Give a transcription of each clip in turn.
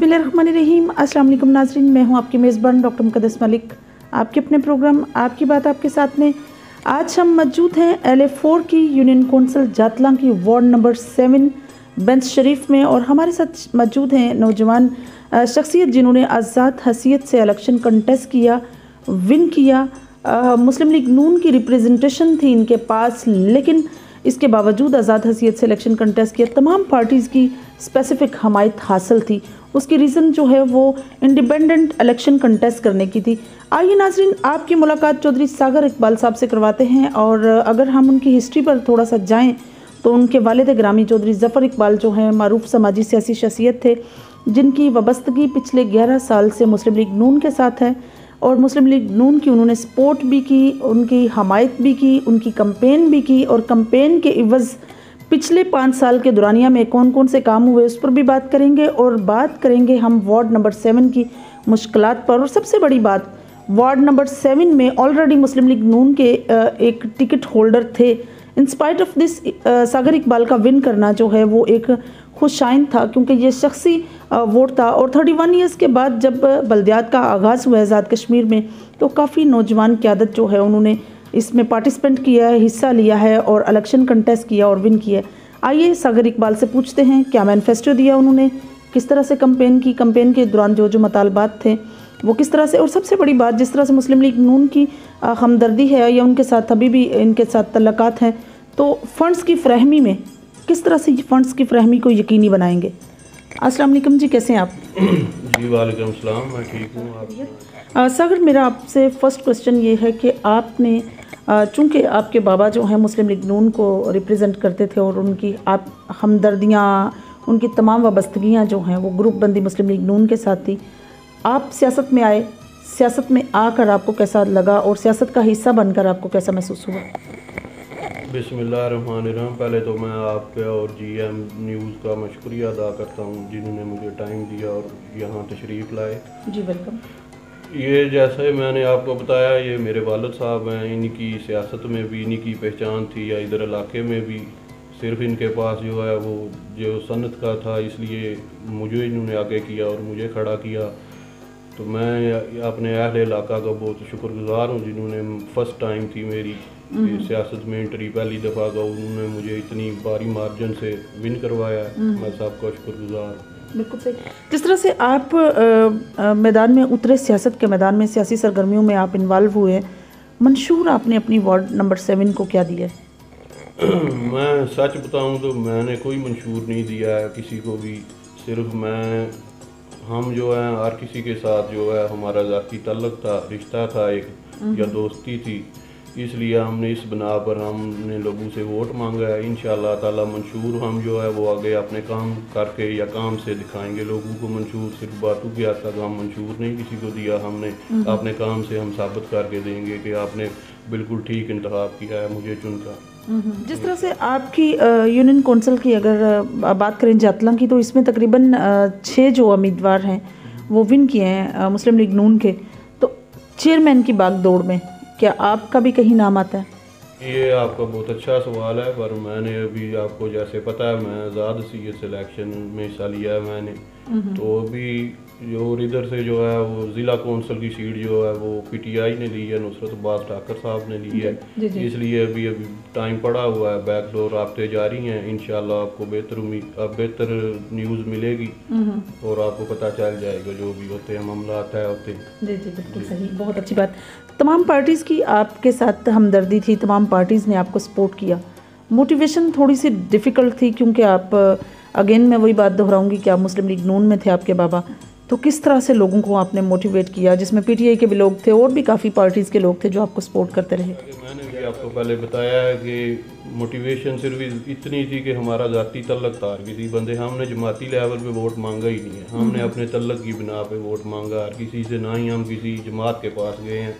बिस्मिल्लाहिर्रहमानिर्रहीम। अस्सलाम वालेकुम नाज़रीन, मैं हूं आपकी मेज़बान डॉक्टर मुक़द्दस मलिक, आपके अपने प्रोग्राम आपकी बात आपके साथ में। आज हम मौजूद हैं LA4 की यूनियन कौंसिल जातलां की वार्ड नंबर 7 बेंच शरीफ में, और हमारे साथ मौजूद हैं नौजवान शख्सियत जिन्होंने आज़ाद हसीयत से इलेक्शन कंटेस्ट किया, विन किया। मुस्लिम लीग नून की रिप्रेजेंटेशन थी इनके पास, लेकिन इसके बावजूद आज़ाद हसीयत से इलेक्शन कंटेस्ट किया। तमाम पार्टीज़ की स्पेसिफ़िक हमायत हासिल थी। उसकी रीज़न जो है वो इंडिपेंडेंट इलेक्शन कंटेस्ट करने की थी। आइए नाज़रीन, आपकी मुलाकात चौधरी सागर इकबाल साहब से करवाते हैं, और अगर हम उनकी हिस्ट्री पर थोड़ा सा जाएँ तो उनके वालिद ग्रामी चौधरी ज़फ़र इकबाल जो हैं मारूफ समाजी सियासी शख्सियत थे, जिनकी वाबस्तगी पिछले 11 साल से मुस्लिम लीग नून के साथ है, और मुस्लिम लीग नून की उन्होंने सपोर्ट भी की, उनकी हमायत भी की, उनकी कंपेन भी की, और कंपेन के इवज़ पिछले 5 साल के दौरानिया में कौन कौन से काम हुए उस पर भी बात करेंगे। और बात करेंगे हम वार्ड नंबर 7 की मुश्किलात पर। और सबसे बड़ी बात, वार्ड नंबर 7 में ऑलरेडी मुस्लिम लीग नून के एक टिकट होल्डर थे। इंस्पाइट ऑफ दिस सागर इकबाल का विन करना जो है वो एक खुशाइन था, क्योंकि ये शख्सी वोट था। और 31 ईयर्स के बाद जब बल्दियात का आगाज़ हुआ आज़ाद कश्मीर में, तो काफ़ी नौजवान क़यादत जो है उन्होंने इसमें पार्टिसिपेंट किया है, हिस्सा लिया है और इलेक्शन कंटेस्ट किया और विन किया। आइए सागर इकबाल से पूछते हैं क्या मैनिफेस्टो दिया उन्होंने, किस तरह से कंपेन की, कंपेन के दौरान जो जो मतालबात थे वो किस तरह से, और सबसे बड़ी बात जिस तरह से मुस्लिम लीग नून की हमदर्दी है या उनके साथ अभी भी इनके साथ तल्लकात हैं, तो फ़ंड्स की फ्राहमी में किस तरह से फ़ंड्स की फ्राहमी को यकीनी बनाएंगे। अस्सलाम वालेकुम जी, कैसे हैं आप? जी वालेकुम सलाम, मैं ठीक हूँ। आप? सागर, मेरा आपसे फ़र्स्ट क्वेश्चन ये है कि आपने चूँकि आपके बाबा जो हैं मुस्लिम लीग नून को रिप्रेजेंट करते थे, और उनकी आप हमदर्दियाँ, उनकी तमाम वाबस्तगियाँ जो हैं वो ग्रुप बंदी मुस्लिम लीग नून के साथ थी। आप सियासत में आए, सियासत में आकर आपको कैसा लगा और सियासत का हिस्सा बनकर आपको कैसा महसूस हुआ? बिस्मिल्लाहिर्रहमानिर्रहीम। पहले तो मैं आपके और GM न्यूज़ का शुक्रिया अदा करता हूँ जिन्होंने मुझे टाइम दिया और यहाँ तशरीफ़ लाए। जी वेलकम। ये जैसे मैंने आपको बताया, ये मेरे वालिद साहब हैं, इनकी सियासत में भी इन्हीं की पहचान थी, या इधर इलाके में भी सिर्फ इनके पास जो है वो जो सनत का था, इसलिए मुझे इन्होंने आगे किया और मुझे खड़ा किया। तो मैं अपने अहले इलाका का बहुत शुक्रगुज़ार हूँ जिन्होंने फर्स्ट टाइम थी मेरी सियासत में एंट्री, पहली दफ़ा का उन्होंने मुझे इतनी भारी मार्जिन से विन करवाया। मैं सबका शुक्रगुज़ार। बिल्कुल सही। जिस तरह से आप मैदान में उतरे, सियासत के मैदान में सियासी सरगर्मियों में आप इन्वॉल्व हुए, मंशूर आपने अपनी वार्ड नंबर 7 को क्या दिया? मैं सच बताऊं तो मैंने कोई मंशूर नहीं दिया है किसी को भी। सिर्फ हम जो है हर किसी के साथ जो है हमारा ज़ाती तल्लुक़ था, रिश्ता था एक, या दोस्ती थी, इसलिए हमने इस बिना पर हमने लोगों से वोट मांगा है। इंशाअल्लाह ताला मंशूर हम जो है वो आगे अपने काम करके या काम से दिखाएंगे लोगों को। मंशूर सिर्फ बातों की हद तक हम मंशूर नहीं किसी को दिया, हमने अपने काम से हम साबित करके देंगे कि आपने बिल्कुल ठीक इंतखाब किया है मुझे चुनकर। जिस तरह से आपकी यूनियन कौंसिल की अगर बात करें जातलां की, तो इसमें तकरीबन 6 जो उम्मीदवार हैं वो विन किए हैं मुस्लिम लीग नून के। तो चेयरमैन की बागडोर में क्या आपका भी कहीं नाम आता है? ये आपका बहुत अच्छा सवाल है, पर मैंने अभी आपको जैसे पता है मैं आज़ाद हसीयत सिलेक्शन में हिस्सा लिया है मैंने, तो अभी और इधर से जो है वो ज़िला कौंसिल की सीट जो है वो PTI ने ली है, नुसरत अब्बास ठाकर साहब ने ली है। इसलिए अभी टाइम पड़ा हुआ है, बैकडोर राब्ते जारी हैं। इंशाल्लाह आपको बेहतर न्यूज़ मिलेगी और आपको पता चल जाएगा जो भी होते हैं मामलात है होते हैं। जी जी बिल्कुल सही, बहुत अच्छी बात। तमाम पार्टीज़ की आपके साथ हमदर्दी थी, तमाम पार्टीज़ ने आपको सपोर्ट किया। मोटिवेशन थोड़ी सी डिफ़िकल्ट थी क्योंकि आप अगेन मैं वही बात दोहराऊंगी कि आप मुस्लिम लीग नून में थे आपके बाबा, तो किस तरह से लोगों को आपने मोटिवेट किया, जिसमें PTI के भी लोग थे और भी काफ़ी पार्टीज़ के लोग थे जो आपको सपोर्ट करते रहे? मैंने भी आपको पहले बताया है कि मोटिवेशन सिर्फ इतनी थी कि हमारा ज़ाती तल्लुक़ था किसी बंदे, हमने जमाती लेवल पे वोट मांगा ही नहीं है, हमने अपने तल्लुक़ की बिना पे वोट मांगा हर किसी से। ना ही हम किसी जमात के पास गए हैं,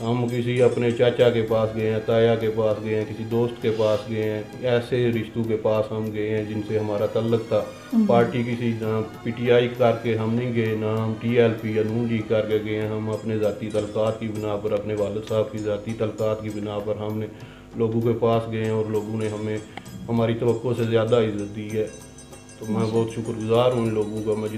हम किसी अपने चाचा के पास गए हैं, ताया के पास गए हैं, किसी दोस्त के पास गए हैं, ऐसे रिश्तों के पास हम गए हैं जिनसे हमारा तल्लुक़ था। पार्टी किसी ना PTI करके हम नहीं गए, ना हम TLP या नून लीग करके गए हैं। हम अपने ज़ाती तल्लुक़ात की बिना पर, अपने वालिद साहब की ज़ाती तल्लुक़ात की बिना पर हमने लोगों के पास गए हैं और लोगों ने हमें हमारी तवक्को से ज़्यादा इज़्ज़त दी है। तो मैं बहुत शुक्रगुजार हूँ इन लोगों का। मैं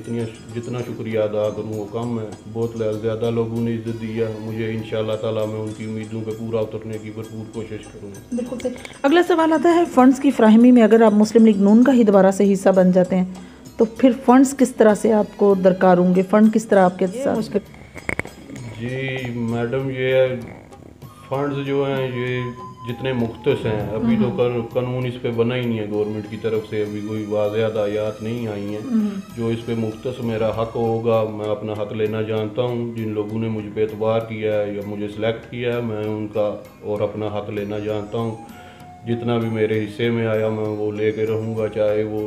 जितना शुक्रिया अदा करूँ वो कम है। बहुत ज़्यादा लोगों ने इज़्ज़त दी है मुझे। इंशाल्लाह ताला मैं उनकी उम्मीदों पे पूरा उतरने की भरपूर कोशिश करूँगा। बिल्कुल सही। अगला सवाल आता है फ़ंड्स की फ्राहमी में, अगर आप मुस्लिम लीग नून का ही दोबारा से हिस्सा बन जाते हैं तो फिर फ़ंड्स किस तरह से आपको दरकार होंगे, फ़ंड किस तरह आपके साथ? जी मैडम, ये फंड्स जो हैं ये जितने मुख्तस हैं, अभी तो कानून इस पे बना ही नहीं है गवर्नमेंट की तरफ से, अभी कोई वाज़ेह हदायत नहीं आई हैं। जो इस पे मुख्तस मेरा हक होगा, मैं अपना हक लेना जानता हूँ। जिन लोगों ने मुझ पे एतबार किया है या मुझे सिलेक्ट किया है, मैं उनका और अपना हक लेना जानता हूँ। जितना भी मेरे हिस्से में आया मैं वो लेके रहूँगा, चाहे वो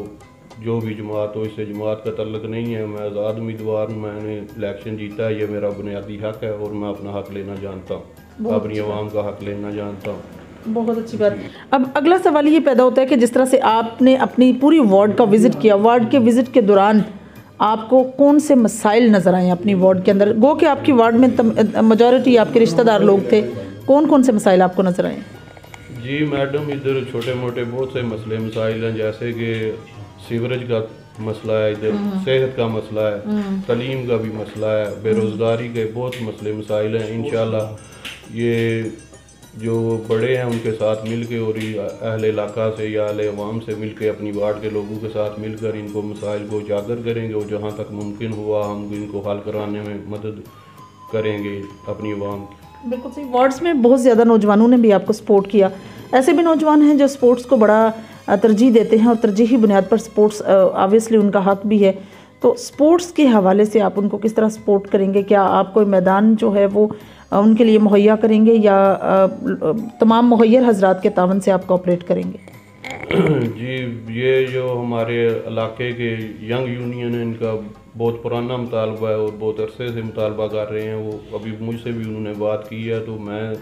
जो भी जमात हो। इससे जमात का तल्लक नहीं है। मैं आज़ाद उम्मीदवार हूँ, मैंने इलेक्शन जीता है, ये मेरा बुनियादी हक है और मैं अपना हक लेना जानता हूँ, अपनी आवाम का हक लेना जानता हूँ। बहुत अच्छी बात। अब अगला सवाल ये पैदा होता है कि जिस तरह से आपने अपनी पूरी वार्ड का विज़िट किया, वार्ड के विज़िट के दौरान आपको कौन से मसाइल नज़र आए अपनी वार्ड के अंदर? गो कि आपकी वार्ड में मेजॉरिटी आपके रिश्तेदार लोग थे, कौन कौन से मसाइल आपको नज़र आए? जी मैडम, इधर छोटे मोटे बहुत से मसले मसाइल हैं, जैसे कि सीवरेज का मसला है, इधर सेहत का मसला है, तालीम का भी मसला है, बेरोज़गारी के बहुत मसले मसाइल हैं। इंशाल्लाह ये जो बड़े हैं उनके साथ मिल के और अहले इलाका से या अहले अवाम से मिल के, अपनी वार्ड के लोगों के साथ मिलकर इनको मसाइल को उजागर करेंगे और जहाँ तक मुमकिन हुआ हम इनको हल कराने में मदद करेंगे अपनी अवाम की। बिल्कुल सही। वार्ड्स में बहुत ज़्यादा नौजवानों ने भी आपको सपोर्ट किया। ऐसे भी नौजवान हैं जो स्पोर्ट्स को बड़ा तरजीह देते हैं और तरजीही बुनियाद पर स्पोर्ट्स ऑब्वियसली उनका हक भी है। तो स्पोर्ट्स के हवाले से आप उनको किस तरह सपोर्ट करेंगे? क्या आप कोई मैदान जो है वो उनके लिए मुहैया करेंगे या तमाम मुहैयर हजरात के तावन से आप कोऑपरेट करेंगे? जी, ये जो हमारे इलाके के यंग यूनियन है, इनका बहुत पुराना मुतालबा है और बहुत अरसे से मुतालबा कर रहे हैं। वो अभी मुझसे भी उन्होंने बात की है, तो मैं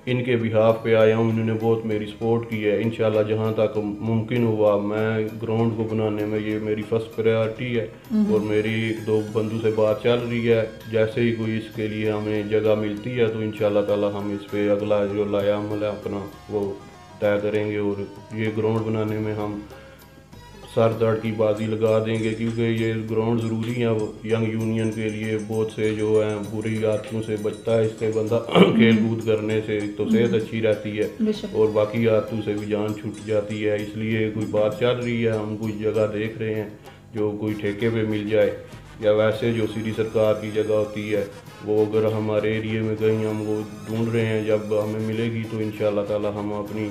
इनके बिहाफ पे आया हूँ। इन्होंने बहुत मेरी सपोर्ट की है। इंशाल्लाह जहाँ तक मुमकिन हुआ मैं ग्राउंड को बनाने में, ये मेरी फर्स्ट प्रायोरिटी है और मेरी एक दो बंधु से बात चल रही है। जैसे ही कोई इसके लिए हमें जगह मिलती है तो इंशाल्लाह ताला हम इस पे अगला जो लाया अमल है अपना वो तय करेंगे और ये ग्राउंड बनाने में हम सर दर्द की बाजी लगा देंगे, क्योंकि ये ग्राउंड ज़रूरी है यंग यूनियन के लिए। बहुत से जो हैं बुरी आदतों से बचता है इससे बंदा खेल कूद करने से, तो सेहत अच्छी रहती है और बाकी आदतों से भी जान छूट जाती है। इसलिए कोई बात चल रही है, हम कोई जगह देख रहे हैं जो कोई ठेके पे मिल जाए, या वैसे जो सिटी सरकार की जगह होती है वो अगर हमारे एरिए में कहीं हम वो ढूंढ रहे हैं। जब हमें मिलेगी तो इंशाल्लाह ताला हम अपनी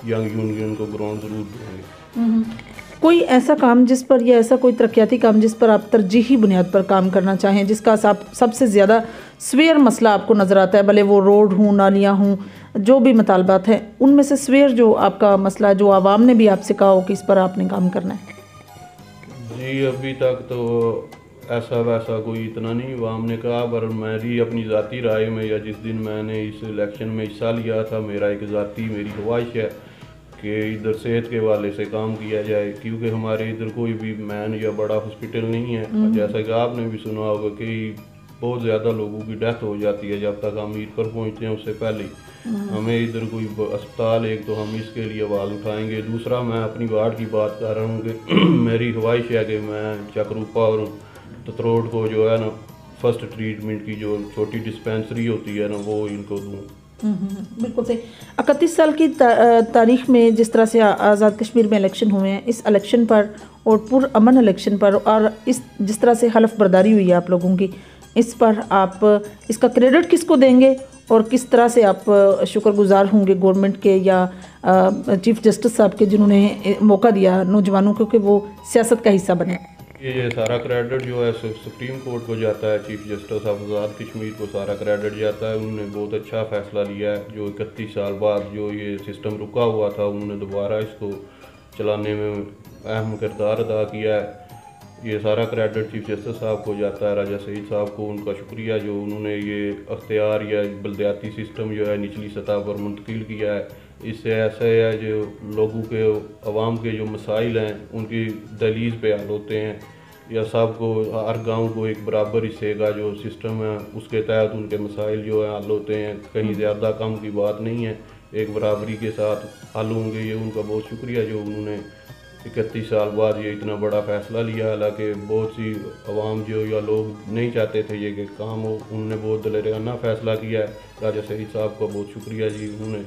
यंग यूनियन को ग्राउंड ज़रूर देंगे। कोई ऐसा काम जिस पर, या ऐसा कोई तरक्याती काम जिस पर आप तरजीही बुनियाद पर काम करना चाहें, जिसका सबसे ज़्यादा स्वेयर मसला आपको नज़र आता है, भले वो रोड हों, नालियाँ हों, जो भी मुतालबात हैं, उनमें से स्वेयर जो आपका मसला जो आवाम ने भी आपसे कहा हो कि इस पर आपने काम करना है? जी, अभी तक तो ऐसा वैसा कोई इतना नहीं आवाम ने कहा, पर मेरी अपनी ज़ाती राय में, या जिस दिन मैंने इस इलेक्शन में हिस्सा लिया था, मेरा एक ज़ाती मेरी ख्वाहिश है कि इधर सेहत के वाले से काम किया जाए, क्योंकि हमारे इधर कोई भी मैन या बड़ा हॉस्पिटल नहीं है। जैसा कि आपने भी सुना होगा कि बहुत ज़्यादा लोगों की डेथ हो जाती है जब तक हम ईद पर पहुँचते हैं उससे पहले। हमें इधर कोई अस्पताल, एक तो हम इसके लिए आवाज़ उठाएंगे। दूसरा, मैं अपनी वार्ड की बात कर रहा हूँ कि मेरी ख्वाहिश है कि मैं चकरूपा और ततरोड़ को जो है ना फर्स्ट ट्रीटमेंट की जो छोटी डिस्पेंसरी होती है ना वो इनको दूँ। बिल्कुल सही। 31 साल की तारीख में जिस तरह से आज़ाद कश्मीर में इलेक्शन हुए हैं, इस इलेक्शन पर और पुरअमन इलेक्शन पर, और इस जिस तरह से हलफ बर्दारी हुई है आप लोगों की, इस पर आप इसका क्रेडिट किसको देंगे और किस तरह से आप शुक्रगुजार होंगे गवर्नमेंट के या चीफ जस्टिस साहब के, जिन्होंने मौका दिया नौजवानों को कि वो सियासत का हिस्सा बने? ये सारा क्रेडिट जो है सुप्रीम कोर्ट को जाता है। चीफ जस्टिस आज़ाद कश्मीर को सारा क्रेडिट जाता है। उन्होंने बहुत अच्छा फ़ैसला लिया है। जो 31 साल बाद जो ये सिस्टम रुका हुआ था, उन्होंने दोबारा इसको चलाने में अहम किरदार अदा किया है। ये सारा क्रेडिट चीफ जस्टिस साहब को जाता है, राजा सईद साहब को। उनका शुक्रिया जो उन्होंने ये अख्तियार या बलदियाती सिस्टम जो है निचली सतह पर मुंतकिल किया है। इससे ऐसा है जो लोगों के, अवाम के जो मसाइल हैं उनकी दहलीज पे हल होते हैं, या सबको, हर गांव को एक बराबर हिस्से का जो सिस्टम है उसके तहत उनके मसाइल जो है हल होते हैं। कहीं ज़्यादा कम की बात नहीं है, एक बराबरी के साथ हल होंगे। ये उनका बहुत शुक्रिया जो उन्होंने 31 साल बाद ये इतना बड़ा फ़ैसला लिया। हालांकि बहुत सी आवाम जो या लोग नहीं चाहते थे ये कि काम हो, उन्होंने बहुत दिलेराना फ़ैसला किया है। राजा सईद साहब का बहुत शुक्रिया जी, उन्होंने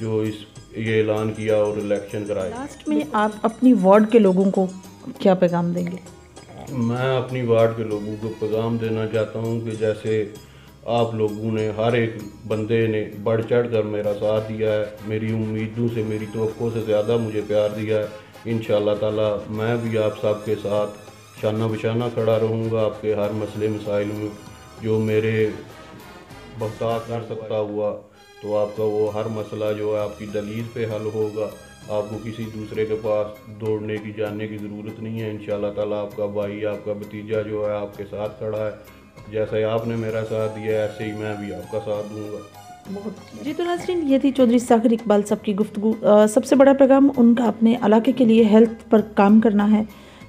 जो ये ऐलान किया और इलेक्शन कराए। लास्ट में आप अपनी वार्ड के लोगों को क्या पैगाम देंगे? मैं अपनी वार्ड के लोगों को पैगाम देना चाहता हूँ कि जैसे आप लोगों ने, हर एक बंदे ने बढ़ चढ़ कर मेरा साथ दिया है, मेरी उम्मीदों से, मेरी तवक्को से ज़्यादा मुझे प्यार दिया है, इंशाअल्लाह ताला मैं भी आप सब के साथ शाना बिशाना खड़ा रहूँगा। आपके हर मसले मसाइल में जो मेरे बता कर सकता हुआ, तो आपका वो हर मसला जो है आपकी दलील पे हल होगा। आपको किसी दूसरे के पास दौड़ने की, जाने की ज़रूरत नहीं है। इंशाअल्लाह ताला आपका भाई, आपका भतीजा जो है आपके साथ खड़ा है। जैसे आपने मेरा साथ दिया ऐसे ही मैं भी आपका साथ दूंगा। जी तो नाज़रीन, ये थी चौधरी सागर इकबाल साहब की गुफ्तगू। सबसे बड़ा पैगाम उनका अपने इलाके के लिए हेल्थ पर काम करना है।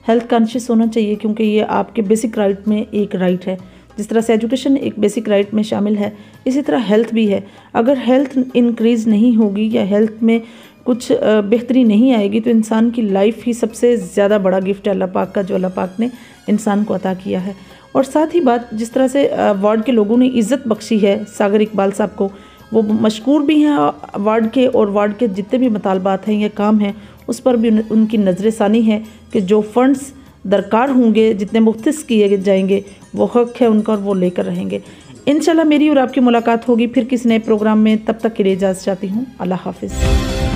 हेल्थ कॉन्शियस होना चाहिए क्योंकि ये आपके बेसिक राइट में एक राइट है। जिस तरह से एजुकेशन एक बेसिक राइट में शामिल है, इसी तरह हेल्थ भी है। अगर हेल्थ इंक्रीज़ नहीं होगी या हेल्थ में कुछ बेहतरी नहीं आएगी तो इंसान की लाइफ ही सबसे ज़्यादा बड़ा गिफ्ट है अल्लाह पाक का, जो अल्लाह पाक ने इंसान को अता किया है। और साथ ही बात, जिस तरह से वार्ड के लोगों ने इज़्ज़त बख्शी है सागर इकबाल साहब को, वो मशकूर भी हैं वार्ड के, और वार्ड के जितने भी मुतालबात हैं या काम हैं उस पर भी उनकी नज़र सानी है कि जो फ़ंड्स दरकार होंगे, जितने मुख्तस किए जाएंगे, वो हक़ है उनका और वो लेकर रहेंगे। इंशाल्लाह मेरी और आपकी मुलाकात होगी फिर किसी नए प्रोग्राम में। तब तक के लिए इजाज़त चाहती हूँ। अल्लाह हाफ़िज़।